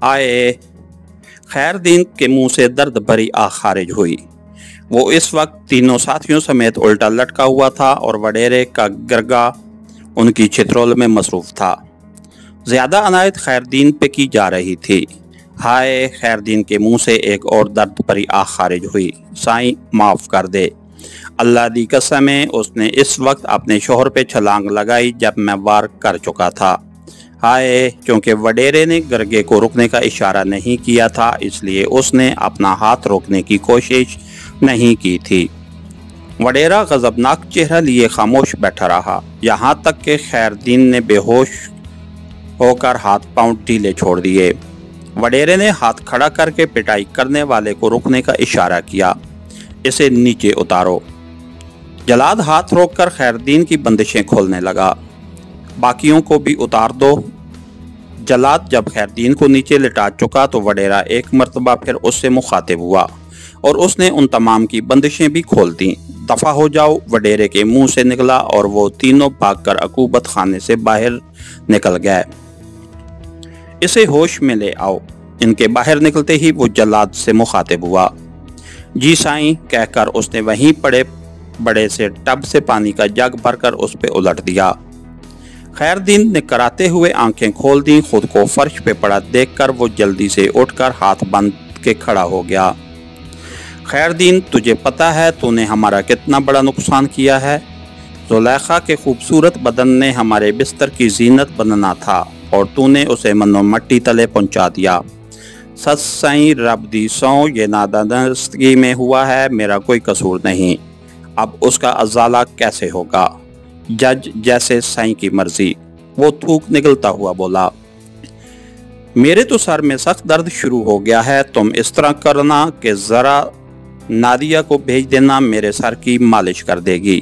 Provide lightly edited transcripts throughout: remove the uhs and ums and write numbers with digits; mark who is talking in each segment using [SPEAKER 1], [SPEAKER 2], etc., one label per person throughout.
[SPEAKER 1] ہائے! خیر دین کے منہ سے درد بھری آہ خارج ہوئی۔ وہ اس وقت تینوں ساتھیوں سمیت الٹا لٹکا ہوا تھا اور وڈیرے کا گرگا ان کی چھترول میں مصروف تھا۔ زیادہ عنایت خیر دین پہ کی جا رہی تھی۔ ہائے! خیر دین کے منہ سے ایک اور درد بھری آہ خارج ہوئی۔ سائیں معاف کر دے، اللہ دی قسم ہے اس نے اس وقت اپنے شوہر پہ چھلانگ لگائی جب میں وار کر چکا تھا۔ ہائے! چونکہ وڈیرے نے گرگے کو رکنے کا اشارہ نہیں کیا تھا اس لیے اس نے اپنا ہاتھ روکنے کی کوشش نہیں کی تھی۔ وڈیرا غضبناک چہرہ لیے خاموش بیٹھا رہا یہاں تک کہ خیر دین نے بے ہوش ہو کر ہاتھ پاؤں ڈھیلے چھوڑ دیے۔ وڈیرے نے ہاتھ کھڑا کر کے پٹائی کرنے والے کو رکنے کا اشارہ کیا۔ اسے نیچے اتارو۔ جلاد ہاتھ روک کر خیر دین کی بندشیں کھولنے لگا۔ باقیوں کو بھی اتار دو۔ جلاد جب خیر دین کو نیچے لٹا چکا تو وڈیرا ایک مرتبہ پھر اس سے مخاطب ہوا اور اس نے ان تمام کی بندشیں بھی کھول دیں۔ دفع ہو جاؤ وڈیرے کے منہ سے نکلا اور وہ تینوں بھاگ کر عقوبت خانے سے باہر نکل گئے۔ اسے ہوش میں لے آؤ۔ ان کے باہر نکلتے ہی وہ جلاد سے مخاطب ہوا۔ جی سائیں کہہ کر اس نے وہیں پڑے بڑے سے ٹب سے پانی کا جگ بھر کر اس پہ الٹ دیا۔ خیر دین نے کراتے ہوئے آنکھیں کھول دیں۔ خود کو فرش پہ پڑا دیکھ کر وہ جلدی سے اٹھ کر ہاتھ باندھ کے کھڑا ہو گیا۔ خیر دین تجھے پتہ ہے تو نے ہمارا کتنا بڑا نقصان کیا ہے؟ زلیخا کے خوبصورت بدن نے ہمارے بستر کی زینت بننا تھا اور تو نے اسے منو مٹی تلے پہنچا دیا۔ سچ سائیں رب دی سوں یہ نادانستگی میں ہوا ہے، میرا کوئی قصور نہیں۔ اب اس کا ازالہ کیسے ہوگا؟ جج جیسے سائیں کی مرضی، وہ تھوک نکلتا ہوا بولا۔ میرے تو سر میں سخت درد شروع ہو گیا ہے، تم اس طرح کرنا کہ ذرا نادیہ کو بھیج دینا، میرے سر کی مالش کر دے گی۔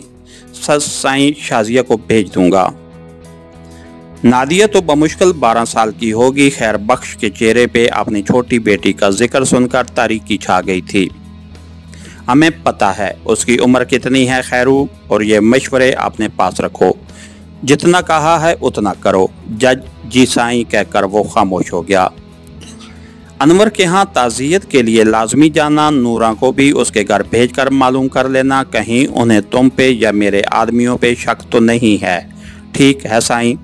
[SPEAKER 1] سچ سائیں شازیہ کو بھیج دوں گا۔ نادیہ تو بمشکل 12 سال کی ہوگی۔ خیر بخش کے چہرے پہ اپنی چھوٹی بیٹی کا ذکر سن کر تاریکی چھا گئی تھی۔ ہمیں پتہ ہے اس کی عمر کتنی ہے خیرو، اور یہ مشورے اپنے پاس رکھو، جتنا کہا ہے اتنا کرو۔ جج جی سائیں کہہ کر وہ خاموش ہو گیا۔ انور کے ہاں تعزیت کے لیے لازمی جانا، نوراں کو بھی اس کے گھر بھیج کر معلوم کر لینا کہیں انہیں تم پہ یا میرے آدمیوں پہ شک تو نہیں ہے۔ ٹھیک ہے سائیں،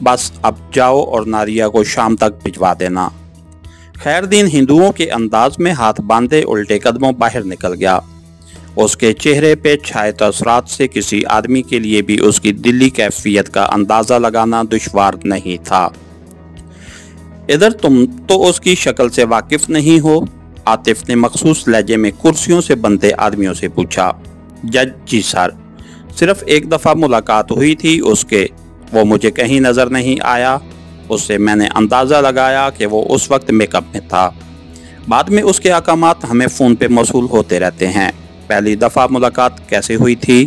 [SPEAKER 1] بس اب جاؤ اور نادیہ کو شام تک بھجوا دینا۔ خیر دین ہندوؤں کے انداز میں ہاتھ باندھے الٹے قدموں باہر نکل گیا۔ اس کے چہرے پہ چھائے تاثرات سے کسی آدمی کے لیے بھی اس کی دلی کیفیت کا اندازہ لگانا دشوار نہیں تھا۔ ادھر تم تو اس کی شکل سے واقف نہیں ہو، عاطف نے مخصوص لہجے میں کرسیوں سے بندھے آدمیوں سے پوچھا۔ جج جی سر، صرف ایک دفعہ ملاقات ہوئی تھی اس کے، وہ مجھے کہیں نظر نہیں آیا۔ اس سے میں نے اندازہ لگایا کہ وہ اس وقت میک اپ میں تھا۔ بعد میں اس کے احکامات ہمیں فون پہ موصول ہوتے رہتے ہیں۔ پہلی دفعہ ملاقات کیسے ہوئی تھی؟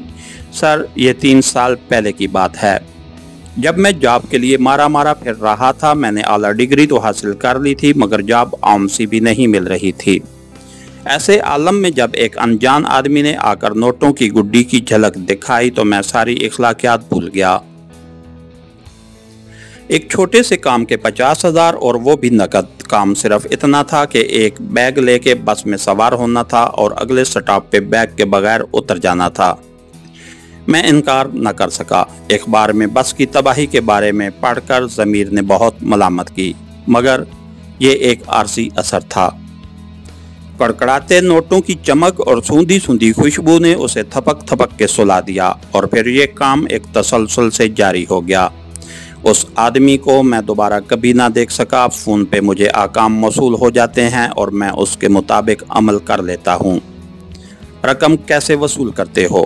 [SPEAKER 1] سر یہ 3 سال پہلے کی بات ہے، جب میں جاب کے لیے مارا پھر رہا تھا۔ میں نے اعلیٰ ڈگری تو حاصل کر لی تھی مگر جاب عام سی بھی نہیں مل رہی تھی۔ ایسے عالم میں جب ایک انجان آدمی نے آ کر نوٹوں کی گڈی کی جھلک دکھائی تو میں ساری اخلاقیات بھول گیا۔ ایک چھوٹے سے کام کے 50,000 اور وہ بھی نقد۔ کام صرف اتنا تھا کہ ایک بیگ لے کے بس میں سوار ہونا تھا اور اگلے سٹاپ پہ بیگ کے بغیر اتر جانا تھا۔ میں انکار نہ کر سکا۔ اخبار میں بس کی تباہی کے بارے میں پڑھ کر ضمیر نے بہت ملامت کی، مگر یہ ایک عارضی اثر تھا۔ کڑکڑاتے نوٹوں کی چمک اور سوندھی سوندھی خوشبو نے اسے تھپک تھپک کے سلا دیا اور پھر یہ کام ایک تسلسل سے جاری ہو گیا۔ اس آدمی کو میں دوبارہ کبھی نہ دیکھ سکا۔ فون پہ مجھے احکام موصول ہو جاتے ہیں اور میں اس کے مطابق عمل کر لیتا ہوں۔ رقم کیسے وصول کرتے ہو؟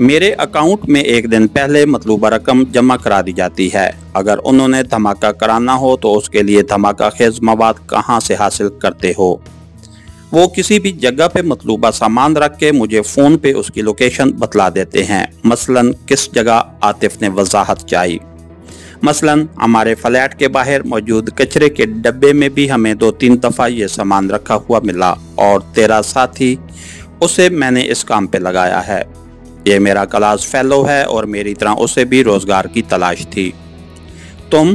[SPEAKER 1] میرے اکاؤنٹ میں ایک دن پہلے مطلوبہ رقم جمع کرا دی جاتی ہے۔ اگر انہوں نے دھماکہ کرانا ہو تو اس کے لیے دھماکہ خیز مواد کہاں سے حاصل کرتے ہو؟ وہ کسی بھی جگہ پہ مطلوبہ سامان رکھ کے مجھے فون پہ اس کی لوکیشن بتلا دیتے ہیں۔ مثلاً کس جگہ؟ عاطف نے وضاحت چاہی۔ مثلاً ہمارے فلیٹ کے باہر موجود کچرے کے ڈبے میں بھی ہمیں 2-3 دفعہ یہ سامان رکھا ہوا ملا اور تیرا ساتھی، اسے میں نے اس کام پہ لگایا ہے۔ یہ میرا کلاس فیلو ہے اور میری طرح اسے بھی روزگار کی تلاش تھی۔ تم